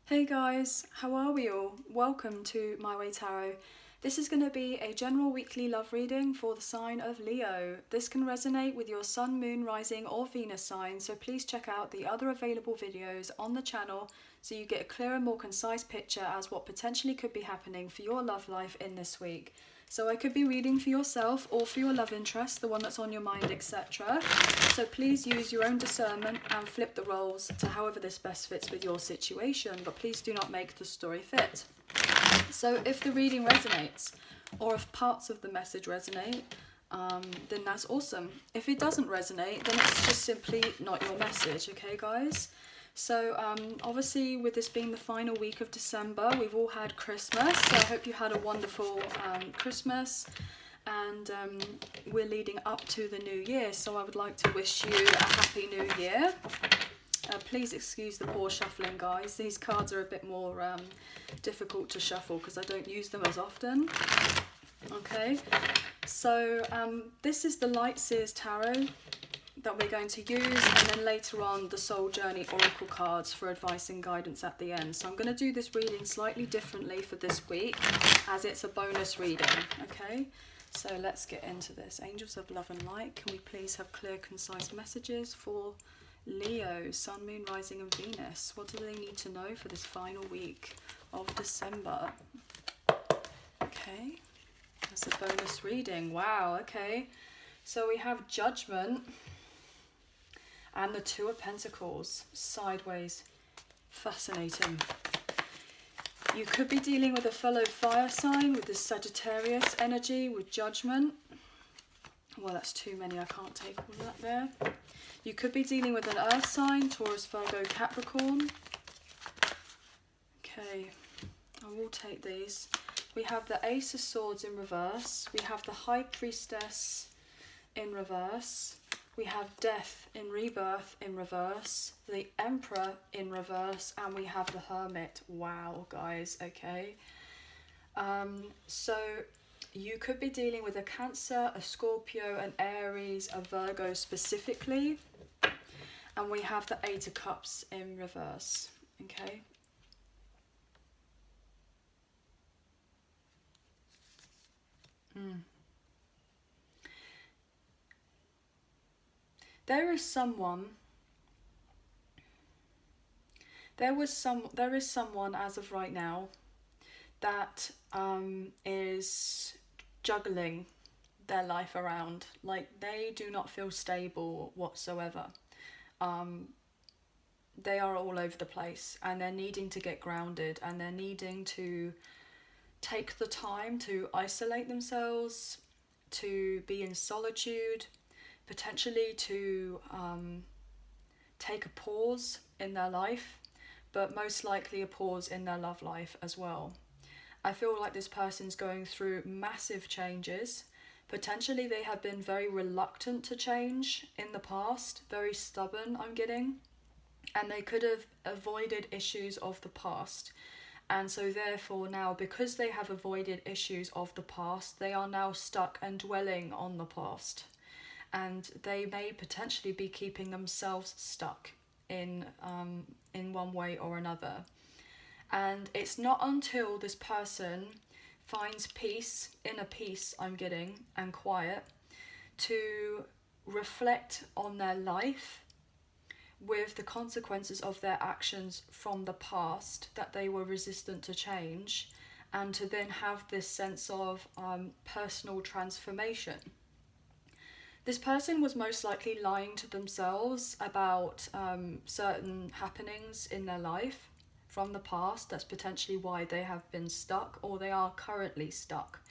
Hey guys, how are we all? Welcome to My Way Tarot. This is going to be a general weekly love reading for the sign of Leo. This can resonate with your sun, moon, rising or Venus sign, so please check out the other available videos on the channel so you get a clearer, more concise picture as what potentially could be happening for your love life in this week. So I could be reading for yourself or for your love interest, the one that's on your mind, etc. So please use your own discernment and flip the roles to however this best fits with your situation, but please do not make the story fit. So if the reading resonates, or if parts of the message resonate, then that's awesome. If it doesn't resonate, then it's just simply not your message, okay guys? So obviously with this being the final week of December, we've all had Christmas, so I hope you had a wonderful Christmas, and we're leading up to the new year, so I would like to wish you a happy new year. Please excuse the poor shuffling, guys. These cards are a bit more difficult to shuffle because I don't use them as often. Okay, so this is the Light Seers Tarot that we're going to use, and then later on the Soul Journey Oracle cards for advice and guidance at the end. So I'm going to do this reading slightly differently for this week as it's a bonus reading, okay? So let's get into this. Angels of love and light, can we please have clear, concise messages for Leo, Sun, Moon, Rising and Venus? What do they need to know for this final week of December? Okay, that's a bonus reading. Wow, okay. So we have Judgment and the Two of Pentacles sideways. Fascinating. You could be dealing with a fellow fire sign with the Sagittarius energy with Judgment. Well, that's too many. I can't take all that there. You could be dealing with an earth sign, Taurus, Virgo, Capricorn. Okay, I will take these. We have the Ace of Swords in reverse. We have the High Priestess in reverse. We have Death in rebirth in reverse, the Emperor in reverse, and we have the Hermit. Wow, guys, okay. So you could be dealing with a Cancer, a Scorpio, an Aries, a Virgo specifically. And we have the Eight of Cups in reverse, okay. There is someone as of right now that is juggling their life around. Like, they do not feel stable whatsoever. They are all over the place, and they're needing to get grounded, and they're needing to take the time to isolate themselves, to be in solitude, potentially to take a pause in their life, but most likely a pause in their love life as well. I feel like this person's going through massive changes. Potentially they have been very reluctant to change in the past, very stubborn, I'm getting, and they could have avoided issues of the past. And so therefore now, because they have avoided issues of the past, they are now stuck and dwelling on the past. And they may potentially be keeping themselves stuck in one way or another. And it's not until this person finds peace, inner peace I'm getting, and quiet, to reflect on their life with the consequences of their actions from the past, that they were resistant to change, and to then have this sense of personal transformation. This person was most likely lying to themselves about certain happenings in their life from the past. That's potentially why they have been stuck, or they are currently stuck.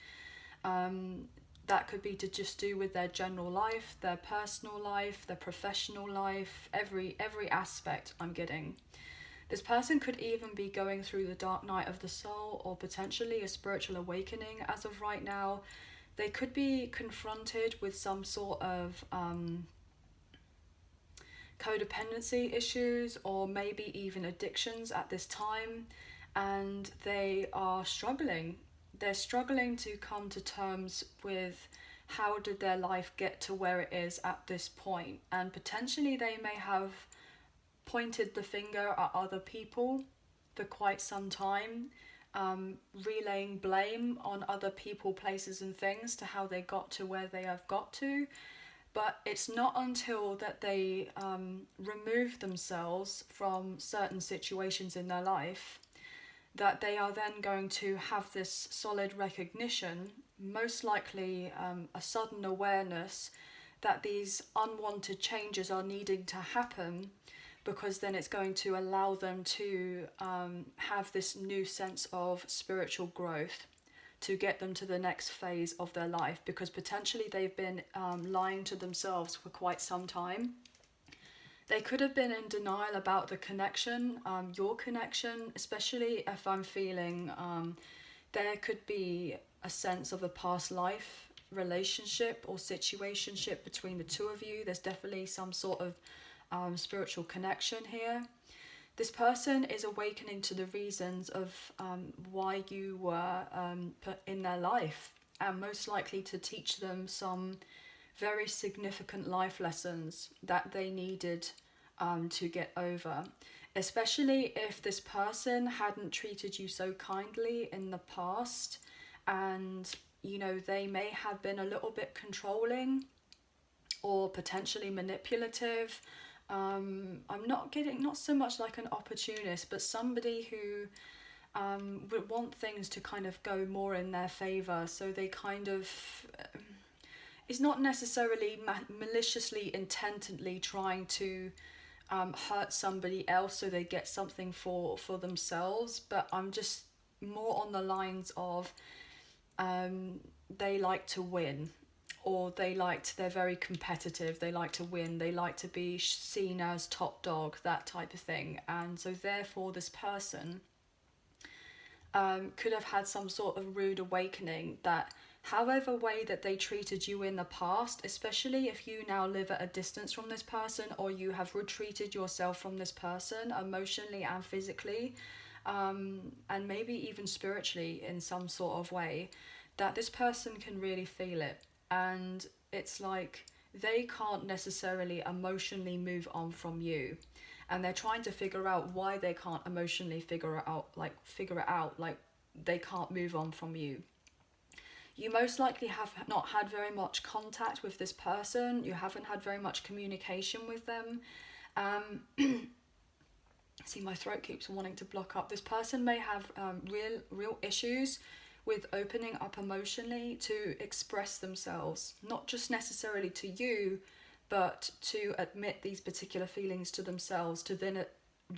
That could be to just do with their general life, their personal life, their professional life, every aspect I'm getting. This person could even be going through the dark night of the soul, or potentially a spiritual awakening as of right now. They could be confronted with some sort of codependency issues, or maybe even addictions at this time, and they are struggling. They're struggling to come to terms with how did their life get to where it is at this point, and potentially they may have pointed the finger at other people for quite some time, relaying blame on other people, places and things to how they got to where they have got to. But it's not until that they remove themselves from certain situations in their life that they are then going to have this solid recognition, most likely a sudden awareness that these unwanted changes are needing to happen, because then it's going to allow them to have this new sense of spiritual growth to get them to the next phase of their life, because potentially they've been lying to themselves for quite some time. They could have been in denial about the connection, your connection, especially if I'm feeling there could be a sense of a past life relationship or situationship between the two of you. There's definitely some sort of spiritual connection here. This person is awakening to the reasons of why you were put in their life, and most likely to teach them some very significant life lessons that they needed to get over. Especially if this person hadn't treated you so kindly in the past, and you know, they may have been a little bit controlling or potentially manipulative. I'm not so much like an opportunist, but somebody who would want things to kind of go more in their favor. So they kind of, it's not necessarily maliciously, intentionally trying to hurt somebody else so they get something for themselves, but I'm just more on the lines of they like to win, or they're very competitive, they like to win, they like to be seen as top dog, that type of thing. And so therefore this person could have had some sort of rude awakening that however way that they treated you in the past, especially if you now live at a distance from this person, or you have retreated yourself from this person emotionally and physically, and maybe even spiritually in some sort of way, that this person can really feel it. And it's like they can't necessarily emotionally move on from you, and they're trying to figure out why they can't emotionally figure it out, like they can't move on from you. You most likely have not had very much contact with this person. You haven't had very much communication with them. See, my throat keeps wanting to block up. This person may have real issues with opening up emotionally to express themselves, not just necessarily to you, but to admit these particular feelings to themselves, to then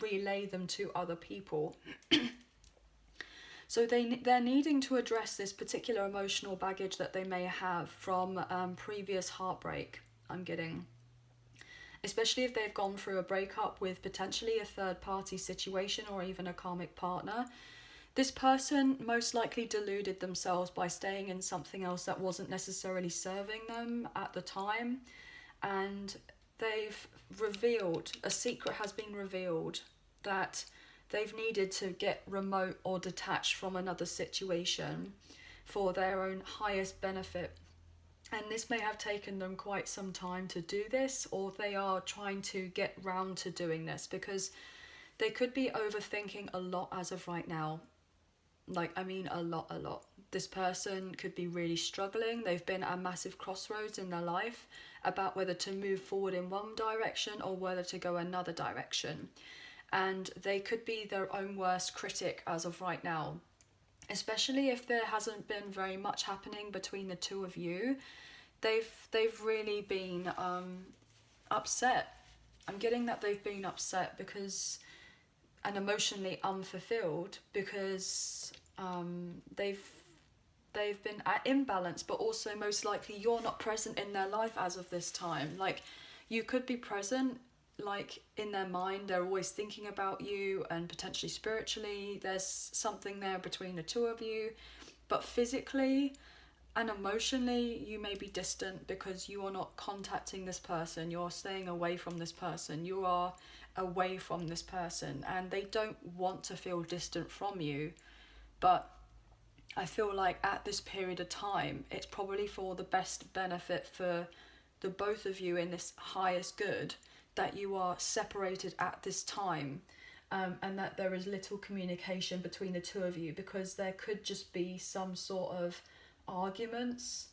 relay them to other people. So they're needing to address this particular emotional baggage that they may have from previous heartbreak, I'm getting. Especially if they've gone through a breakup with potentially a third party situation or even a karmic partner. This person most likely deluded themselves by staying in something else that wasn't necessarily serving them at the time. And they've revealed, a secret has been revealed, that they've needed to get remote or detached from another situation for their own highest benefit. And this may have taken them quite some time to do this, or they are trying to get round to doing this, because they could be overthinking a lot as of right now. Like, I mean, a lot. This person could be really struggling. They've been at a massive crossroads in their life about whether to move forward in one direction or whether to go another direction. And they could be their own worst critic as of right now. Especially if there hasn't been very much happening between the two of you. They've really been upset. I'm getting that they've been upset because, and emotionally unfulfilled, because they've been at imbalance, but also most likely you're not present in their life as of this time. Like, you could be present, like in their mind, they're always thinking about you, and potentially spiritually there's something there between the two of you, but physically and emotionally you may be distant because you are not contacting this person, you're staying away from this person, you are away from this person, and they don't want to feel distant from you. But I feel like at this period of time it's probably for the best benefit for the both of you in this highest good that you are separated at this time, and that there is little communication between the two of you, because there could just be some sort of arguments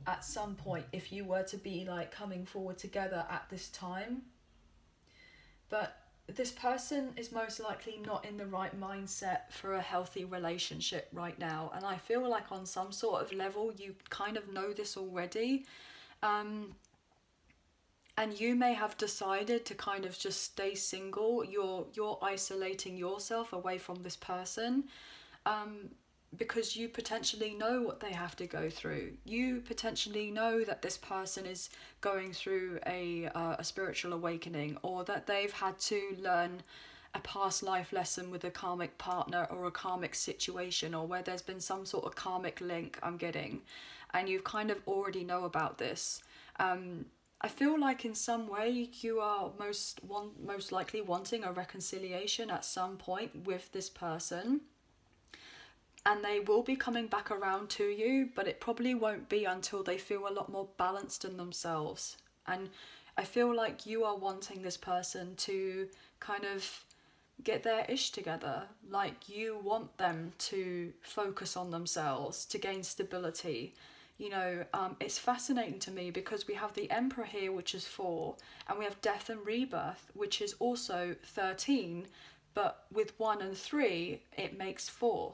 at some point if you were to be like coming forward together at this time. But this person is most likely not in the right mindset for a healthy relationship right now, and I feel like on some sort of level you kind of know this already, and you may have decided to kind of just stay single. You're isolating yourself away from this person, because you potentially know what they have to go through. You potentially know that this person is going through a spiritual awakening, or that they've had to learn a past life lesson with a karmic partner or a karmic situation, or where there's been some sort of karmic link I'm getting, and you kind of already know about this. I feel like in some way you are most likely wanting a reconciliation at some point with this person, and they will be coming back around to you, but it probably won't be until they feel a lot more balanced in themselves. And I feel like you are wanting this person to kind of get their ish together. Like, you want them to focus on themselves, to gain stability. You know, it's fascinating to me because we have the Emperor here, which is 4, and we have Death and Rebirth, which is also 13, but with 1 and 3, it makes 4.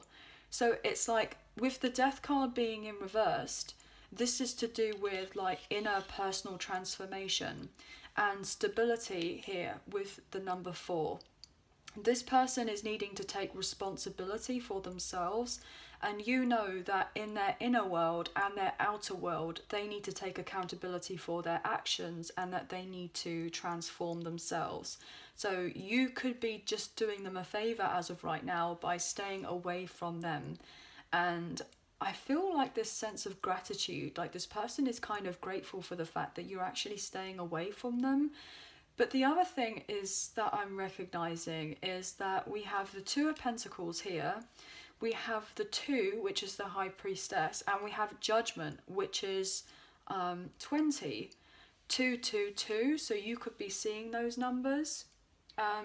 So it's like, with the Death card being in reversed, this is to do with like inner personal transformation and stability here with the number 4. This person is needing to take responsibility for themselves, and you know that in their inner world and their outer world, they need to take accountability for their actions, and that they need to transform themselves. So you could be just doing them a favor as of right now by staying away from them. And I feel like this sense of gratitude, like this person is kind of grateful for the fact that you're actually staying away from them. But the other thing is that I'm recognizing is that we have the 2 of Pentacles here, we have the 2, which is the High Priestess, and we have Judgment, which is 20. 2, 2, 2, so you could be seeing those numbers.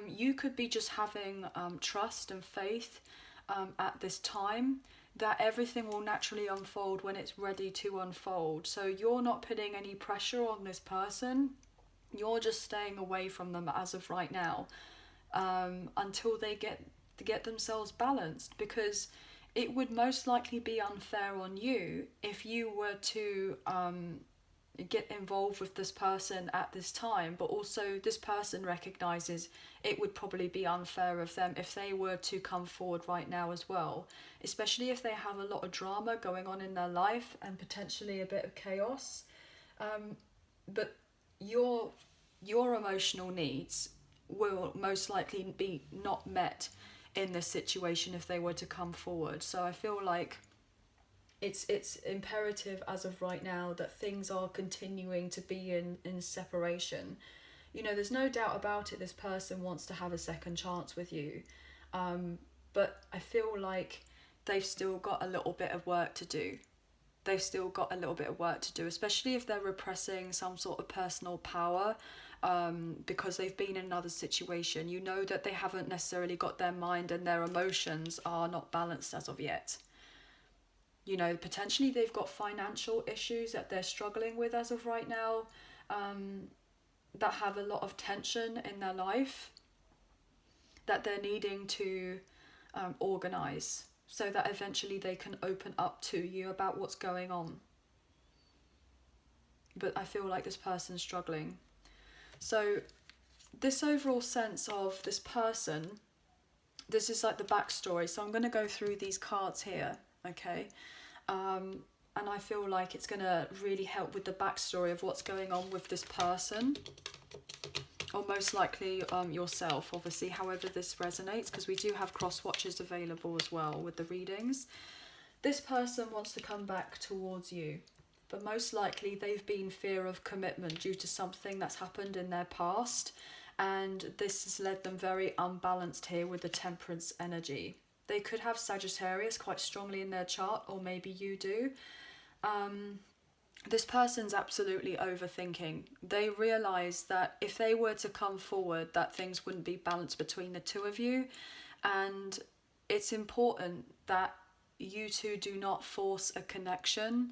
You could be just having trust and faith at this time that everything will naturally unfold when it's ready to unfold. So you're not putting any pressure on this person. You're just staying away from them as of right now, until they get themselves balanced, because it would most likely be unfair on you if you were to get involved with this person at this time, but also this person recognizes it would probably be unfair of them if they were to come forward right now as well, especially if they have a lot of drama going on in their life and potentially a bit of chaos. But your emotional needs will most likely be not met in this situation if they were to come forward. So I feel like it's imperative as of right now that things are continuing to be in separation. You know, there's no doubt about it, this person wants to have a second chance with you, but I feel like they've still got a little bit of work to do. They've still got a little bit of work to do, especially if they're repressing some sort of personal power, because they've been in another situation. You know that they haven't necessarily got their mind, and their emotions are not balanced as of yet. You know, potentially they've got financial issues that they're struggling with as of right now, that have a lot of tension in their life that they're needing to organise, so that eventually they can open up to you about what's going on. But I feel like this person's struggling. So this overall sense of this person, this is like the backstory. So I'm going to go through these cards here, okay? And I feel like it's going to really help with the backstory of what's going on with this person, or most likely yourself, obviously, however this resonates, because we do have cross watches available as well with the readings. This person wants to come back towards you, but most likely they've been in fear of commitment due to something that's happened in their past, and this has led them very unbalanced here with the Temperance energy. They could have Sagittarius quite strongly in their chart, or maybe you do. this person's absolutely overthinking. They realize that if they were to come forward, that things wouldn't be balanced between the two of you. And it's important that you two do not force a connection,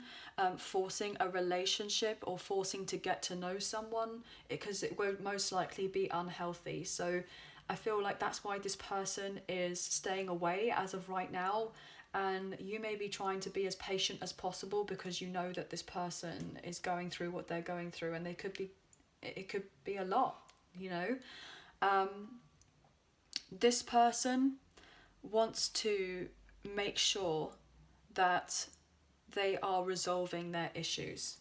forcing a relationship or forcing to get to know someone, because it won't most likely be unhealthy. So I feel like that's why this person is staying away as of right now. And you may be trying to be as patient as possible because you know that this person is going through what they're going through, and it could be a lot, you know. This person wants to make sure that they are resolving their issues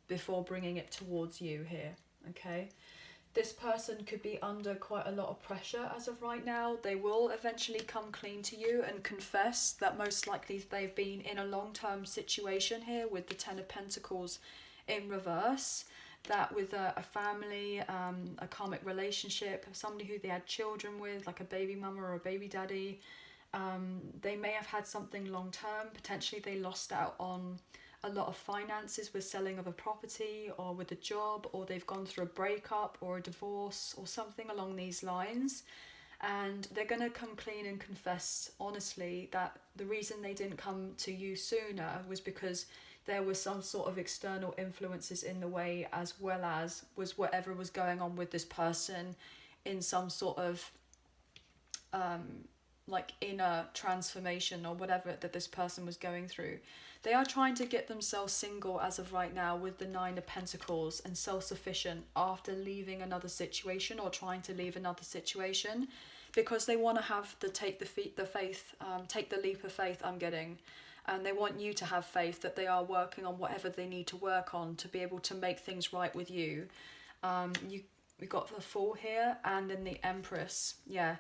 before bringing it towards you here, okay? This person could be under quite a lot of pressure as of right now. They will eventually come clean to you and confess that most likely they've been in a long-term situation here with the Ten of Pentacles in reverse. That with a family, a karmic relationship, somebody who they had children with, like a baby mama or a baby daddy. They may have had something long-term. Potentially they lost out on a lot of finances with selling of a property or with a job, or they've gone through a breakup or a divorce or something along these lines, and they're going to come clean and confess honestly that the reason they didn't come to you sooner was because there was some sort of external influences in the way, as well as was whatever was going on with this person in some sort of like inner transformation or whatever that this person was going through. They are trying to get themselves single as of right now with the Nine of Pentacles and self-sufficient after leaving another situation or trying to leave another situation, because they want to have the take the leap of faith I'm getting. And they want you to have faith that they are working on whatever they need to work on to be able to make things right with you. We got the Fool here and then the Empress. Yeah.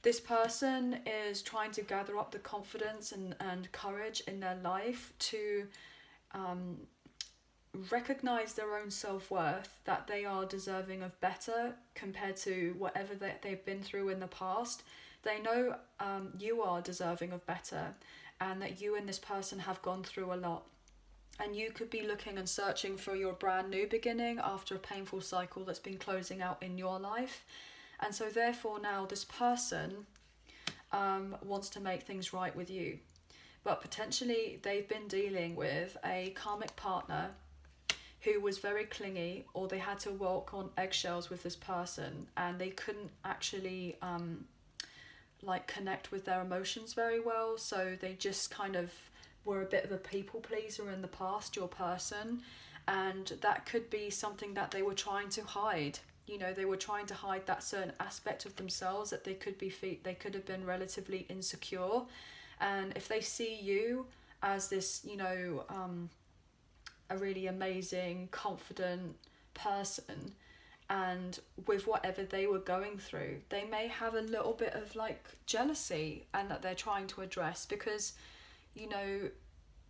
This person is trying to gather up the confidence and courage in their life to recognize their own self-worth, that they are deserving of better compared to whatever they've been through in the past. They know you are deserving of better, and that you and this person have gone through a lot. And you could be looking and searching for your brand new beginning after a painful cycle that's been closing out in your life. And so therefore now this person wants to make things right with you. But potentially they've been dealing with a karmic partner who was very clingy, or they had to walk on eggshells with this person, and they couldn't actually like connect with their emotions very well. So they just kind of were a bit of a people pleaser in the past, your person. And that could be something that they were trying to hide. You know, they were trying to hide that certain aspect of themselves that they could have been relatively insecure. And if they see you as this, you know, a really amazing, confident person, and with whatever they were going through, they may have a little bit of like jealousy, and that they're trying to address, because, you know,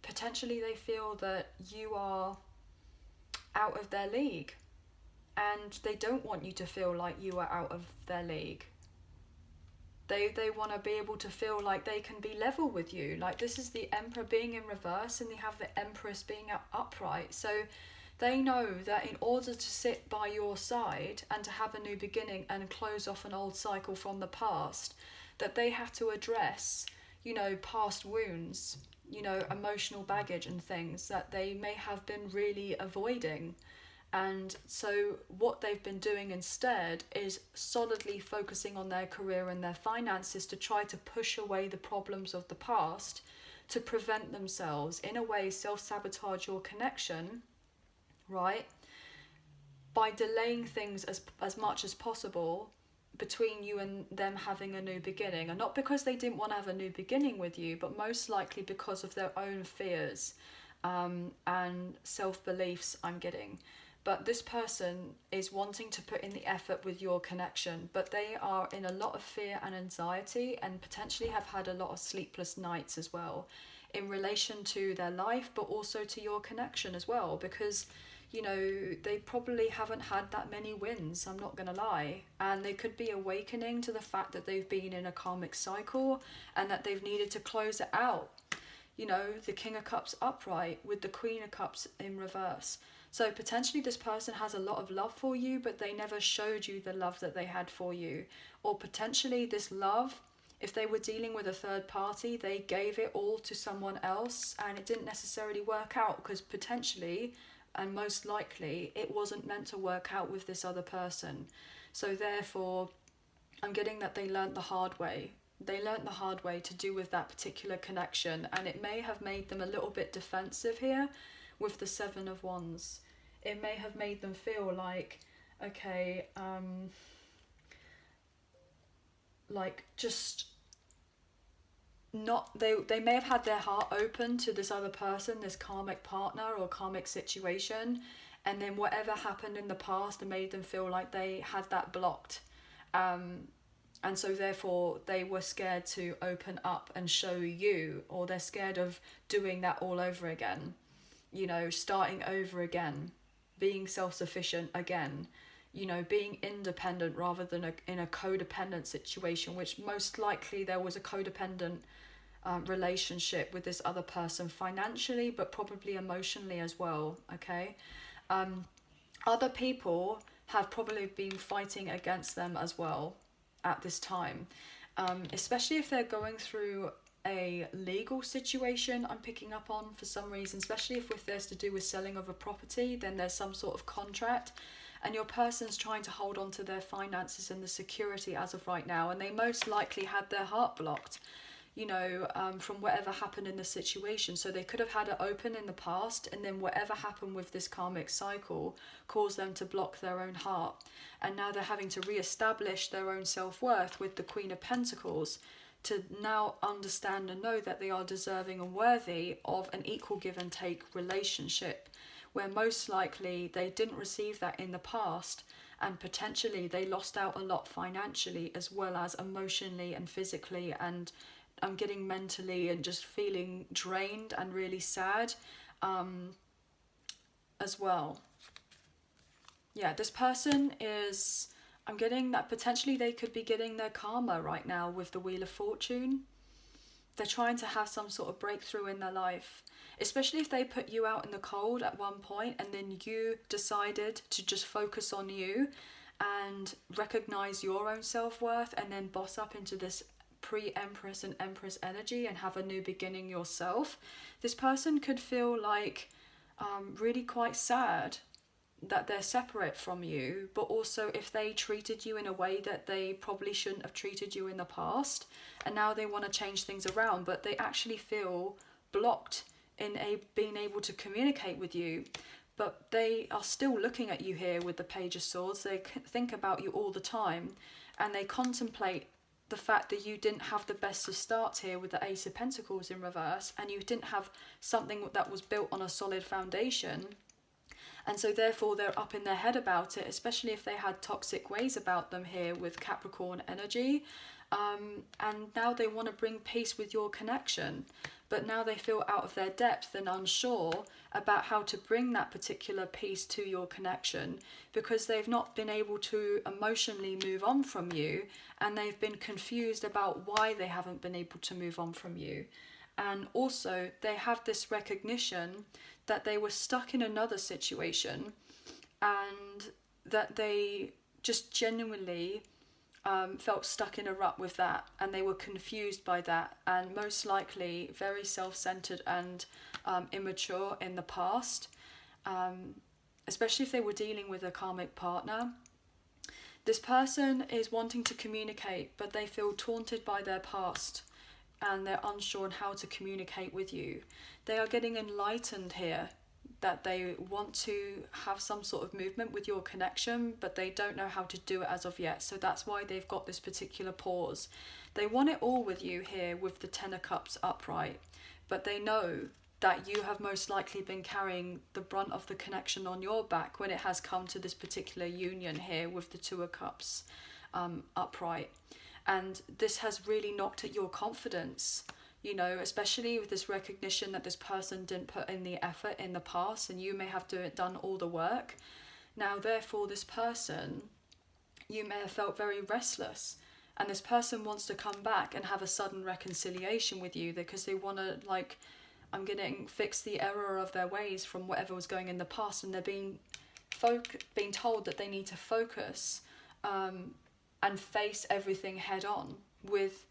potentially they feel that you are out of their league. And they don't want you to feel like you are out of their league. They want to be able to feel like they can be level with you. Like, this is the Emperor being in reverse, and they have the Empress being upright. So they know that in order to sit by your side and to have a new beginning and close off an old cycle from the past, that they have to address, you know, past wounds, you know, emotional baggage and things that they may have been really avoiding. And so what they've been doing instead is solidly focusing on their career and their finances to try to push away the problems of the past, to prevent themselves, in a way, self-sabotage your connection, right? By delaying things as much as possible between you and them having a new beginning. And not because they didn't want to have a new beginning with you, but most likely because of their own fears and self-beliefs I'm getting. But this person is wanting to put in the effort with your connection, but they are in a lot of fear and anxiety, and potentially have had a lot of sleepless nights as well in relation to their life, but also to your connection as well, because, you know, they probably haven't had that many wins, I'm not gonna lie, and they could be awakening to the fact that they've been in a karmic cycle and that they've needed to close it out. you know, the King of Cups upright with the Queen of Cups in reverse. So potentially this person has a lot of love for you, but they never showed you the love that they had for you. Or potentially this love, if they were dealing with a third party, they gave it all to someone else and it didn't necessarily work out, because potentially and most likely it wasn't meant to work out with this other person. So therefore, I'm getting that they learnt the hard way. They learnt the hard way to do with that particular connection, and it may have made them a little bit defensive here with the Seven of Wands. It may have made them feel like, okay, like just not, they may have had their heart open to this other person, this karmic partner or karmic situation, and then whatever happened in the past made them feel like they had that blocked. And so therefore they were scared to open up and show you, or they're scared of doing that all over again, you know, starting over again, being self-sufficient again, you know, being independent rather than in a codependent situation, which most likely there was a codependent relationship with this other person financially, but probably emotionally as well, okay? Other people have probably been fighting against them as well at this time, especially if they're going through a legal situation. I'm picking up on, for some reason, especially if there's to do with selling of a property, then there's some sort of contract and your person's trying to hold on to their finances and the security as of right now, and they most likely had their heart blocked, you know, from whatever happened in the situation. So they could have had it open in the past, and then whatever happened with this karmic cycle caused them to block their own heart. And now they're having to re-establish their own self-worth with the Queen of Pentacles to now understand and know that they are deserving and worthy of an equal give and take relationship, where most likely they didn't receive that in the past, and potentially they lost out a lot financially as well as emotionally and physically, and I'm getting mentally and just feeling drained and really sad as well. Yeah, this person is, I'm getting that potentially they could be getting their karma right now with the Wheel of Fortune. They're trying to have some sort of breakthrough in their life, especially if they put you out in the cold at one point and then you decided to just focus on you and recognize your own self-worth and then boss up into this pre-Empress and Empress energy and have a new beginning yourself. This person could feel like really quite sad that they're separate from you, but also if they treated you in a way that they probably shouldn't have treated you in the past, and now they want to change things around, but they actually feel blocked in being able to communicate with you. But they are still looking at you here with the Page of Swords. They think about you all the time, and they contemplate the fact that you didn't have the best of starts here with the Ace of Pentacles in reverse, and you didn't have something that was built on a solid foundation. And so therefore they're up in their head about it, especially if they had toxic ways about them here with Capricorn energy. And now they want to bring peace with your connection, but now they feel out of their depth and unsure about how to bring that particular peace to your connection, because they've not been able to emotionally move on from you, and they've been confused about why they haven't been able to move on from you. And also they have this recognition that they were stuck in another situation, and that they just genuinely felt stuck in a rut with that, and they were confused by that, and most likely very self-centered and immature in the past, especially if they were dealing with a karmic partner. This person is wanting to communicate, but they feel taunted by their past and they're unsure on how to communicate with you. They are getting enlightened here, that they want to have some sort of movement with your connection, but they don't know how to do it as of yet. So that's why they've got this particular pause. They want it all with you here with the Ten of Cups upright, but they know that you have most likely been carrying the brunt of the connection on your back when it has come to this particular union here with the Two of Cups upright. And this has really knocked at your confidence, you know, especially with this recognition that this person didn't put in the effort in the past, and you may have done all the work. Now, therefore, this person, you may have felt very restless, and this person wants to come back and have a sudden reconciliation with you because they want to, like, I'm getting fix the error of their ways from whatever was going in the past, and they're being told that they need to focus and face everything head on with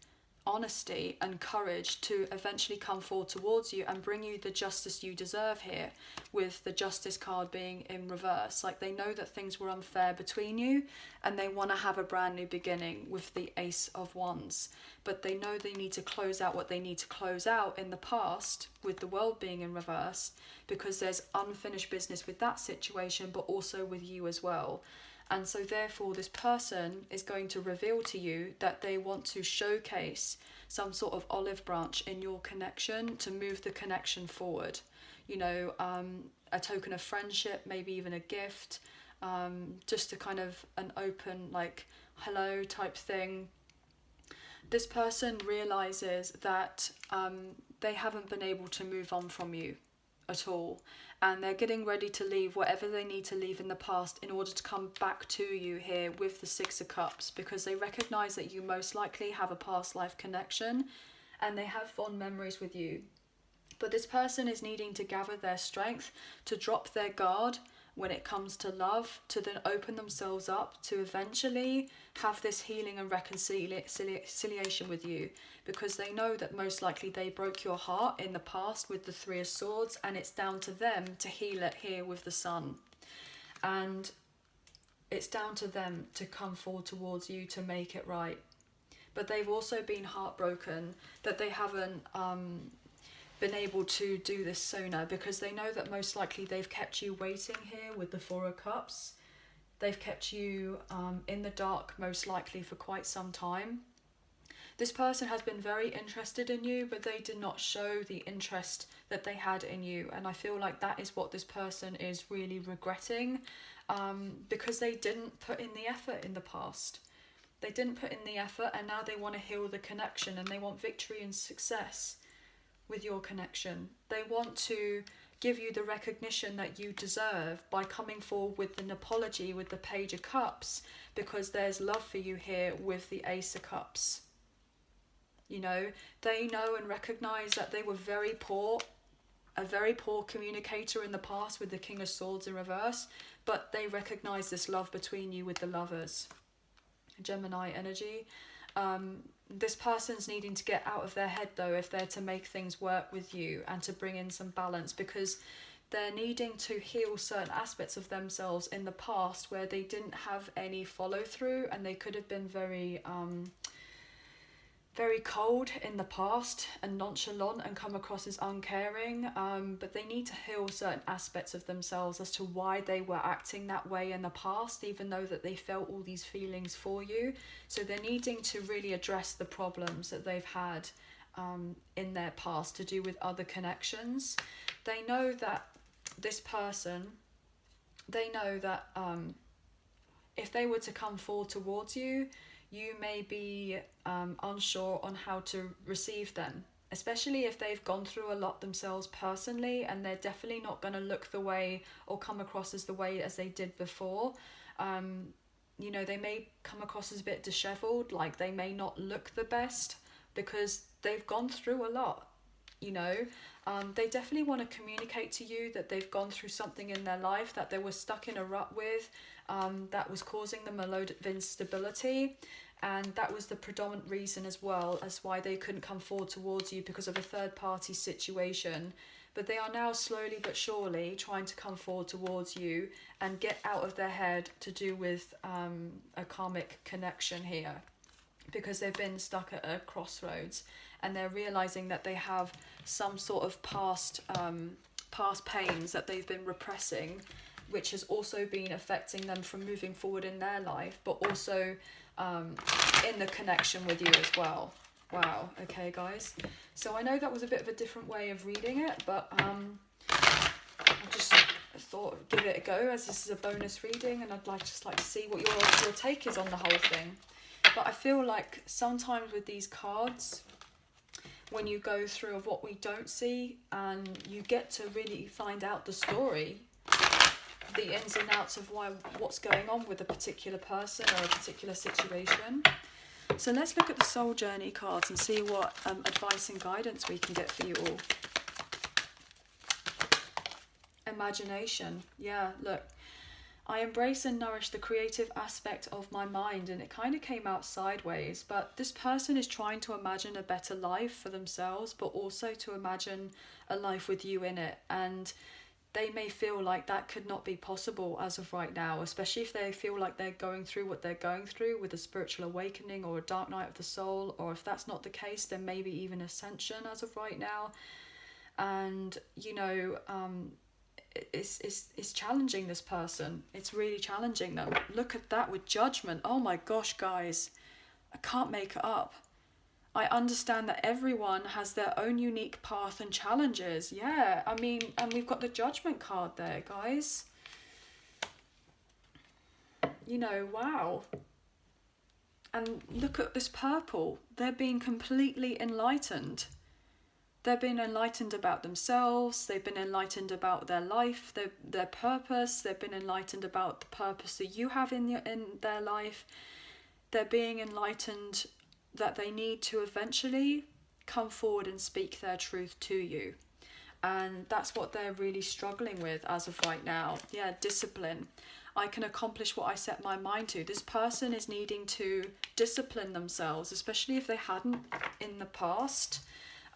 honesty and courage to eventually come forward towards you and bring you the justice you deserve here, with the justice card being in reverse. Like, they know that things were unfair between you and they want to have a brand new beginning with the Ace of Wands, but they know they need to close out what they need to close out in the past with the World being in reverse, because there's unfinished business with that situation, but also with you as well. And so therefore this person is going to reveal to you that they want to showcase some sort of olive branch in your connection to move the connection forward. You know, a token of friendship, maybe even a gift, just a kind of an open, like, hello type thing. This person realizes that they haven't been able to move on from you at all, and they're getting ready to leave whatever they need to leave in the past in order to come back to you here with the Six of Cups, because they recognize that you most likely have a past life connection and they have fond memories with you. But this person is needing to gather their strength to drop their guard when it comes to love, to then open themselves up to eventually have this healing and reconciliation with you, because they know that most likely they broke your heart in the past with the Three of Swords, and it's down to them to heal it here with the Sun. And it's down to them to come forward towards you to make it right. But they've also been heartbroken that they haven't been able to do this sooner, because they know that most likely they've kept you waiting here with the Four of Cups. They've kept you in the dark most likely for quite some time. This person has been very interested in you, but they did not show the interest that they had in you, and I feel like that is what this person is really regretting, because they didn't put in the effort in the past. They didn't put in the effort, and now they want to heal the connection and they want victory and success with your connection. They want to give you the recognition that you deserve by coming forward with an apology with the Page of Cups, because there's love for you here with the Ace of Cups. You know, they know and recognize that they were very poor, a very poor communicator in the past with the King of Swords in reverse, but they recognize this love between you with the Lovers. Gemini energy. This person's needing to get out of their head though if they're to make things work with you and to bring in some balance, because they're needing to heal certain aspects of themselves in the past where they didn't have any follow through, and they could have been very cold in the past and nonchalant and come across as uncaring, but they need to heal certain aspects of themselves as to why they were acting that way in the past, even though that they felt all these feelings for you. So they're needing to really address the problems that they've had in their past to do with other connections. They know that this person, they know that if they were to come forward towards you, you may be unsure on how to receive them, especially if they've gone through a lot themselves personally, and they're definitely not going to look the way or come across as the way as they did before. You know, they may come across as a bit disheveled, like they may not look the best because they've gone through a lot, you know. They definitely want to communicate to you that they've gone through something in their life that they were stuck in a rut with, that was causing them a load of instability, and that was the predominant reason as well as why they couldn't come forward towards you, because of a third party situation. But they are now slowly but surely trying to come forward towards you and get out of their head to do with a karmic connection here, because they've been stuck at a crossroads and they're realizing that they have some sort of past pains that they've been repressing, which has also been affecting them from moving forward in their life, but also in the connection with you as well. Wow, okay guys. So I know that was a bit of a different way of reading it, but I just thought give it a go, as this is a bonus reading and I'd just like to see what your take is on the whole thing. But I feel like sometimes with these cards, when you go through of what we don't see and you get to really find out the story, the ins and outs of what's going on with a particular person or a particular situation. So let's look at the soul journey cards and see what advice and guidance we can get for you all. imagination. Yeah, look. I embrace and nourish the creative aspect of my mind, and it kind of came out sideways, but this person is trying to imagine a better life for themselves, but also to imagine a life with you in it. And they may feel like that could not be possible as of right now, especially if they feel like they're going through what they're going through with a spiritual awakening or a dark night of the soul, or if that's not the case, then maybe even ascension as of right now. And it's challenging this person. It's really challenging them. Look at that with judgment. Oh my gosh, guys, I can't make it up. I understand that everyone has their own unique path and challenges. Yeah, I mean, and we've got the judgment card there, guys. Wow. And look at this purple. They're being completely enlightened. They've been enlightened about themselves. They've been enlightened about their life, their purpose. They've been enlightened about the purpose that you have in their life. They're being enlightened that they need to eventually come forward and speak their truth to you. And that's what they're really struggling with as of right now. Yeah, discipline. I can accomplish what I set my mind to. This person is needing to discipline themselves, especially if they hadn't in the past.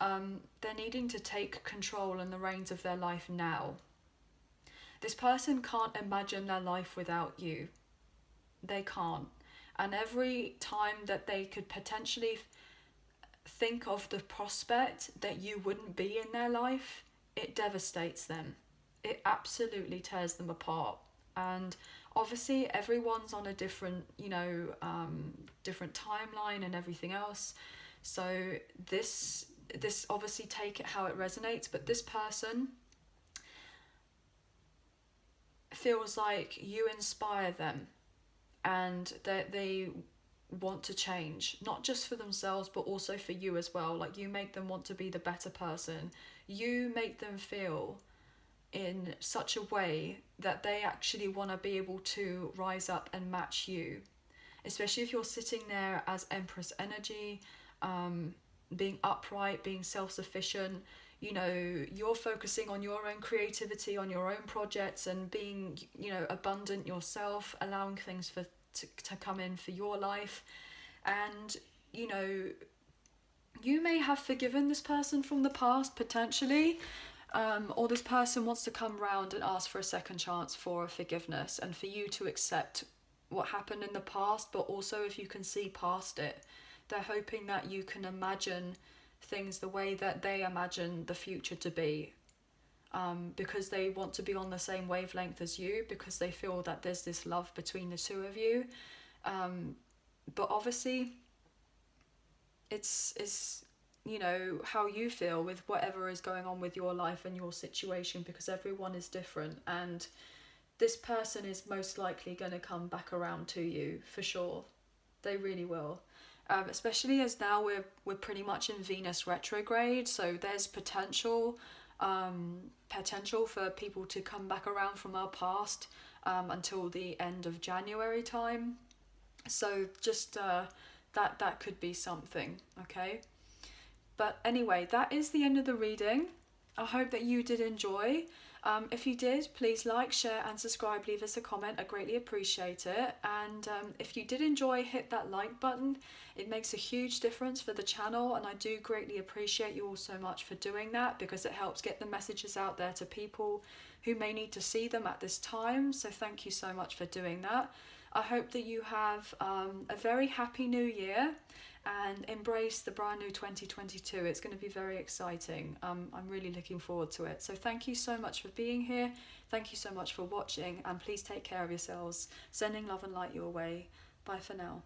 They're needing to take control and the reins of their life now. This person can't imagine their life without you. They can't. And every time that they could potentially think of the prospect that you wouldn't be in their life, it devastates them. It absolutely tears them apart. And obviously everyone's on a different, different timeline and everything else. So this obviously, take it how it resonates, but this person feels like you inspire them and that they want to change, not just for themselves but also for you as well. Like, you make them want to be the better person. You make them feel in such a way that they actually want to be able to rise up and match you, especially if you're sitting there as Empress energy, being upright, being self-sufficient. You're focusing on your own creativity, on your own projects, and being, abundant yourself, allowing things to come in for your life. And, you may have forgiven this person from the past, potentially, or this person wants to come round and ask for a second chance for forgiveness and for you to accept what happened in the past, but also if you can see past it. They're hoping that you can imagine things the way that they imagine the future to be, because they want to be on the same wavelength as you, because they feel that there's this love between the two of you. But obviously, it's how you feel with whatever is going on with your life and your situation, because everyone is different, and this person is most likely going to come back around to you for sure. They really will. Especially as now we're pretty much in Venus retrograde, so there's potential for people to come back around from our past until the end of January time. So just that could be something, okay? But anyway, that is the end of the reading. I hope that you did enjoy. If you did, please like, share and subscribe, leave us a comment. I greatly appreciate it. And if you did enjoy, hit that like button. It makes a huge difference for the channel, and I do greatly appreciate you all so much for doing that, because it helps get the messages out there to people who may need to see them at this time. So thank you so much for doing that. I hope that you have a very happy new year and embrace the brand new 2022. It's going to be very exciting. I'm really looking forward to it. So thank you so much for being here. Thank you so much for watching, and please take care of yourselves. Sending love and light your way. Bye for now.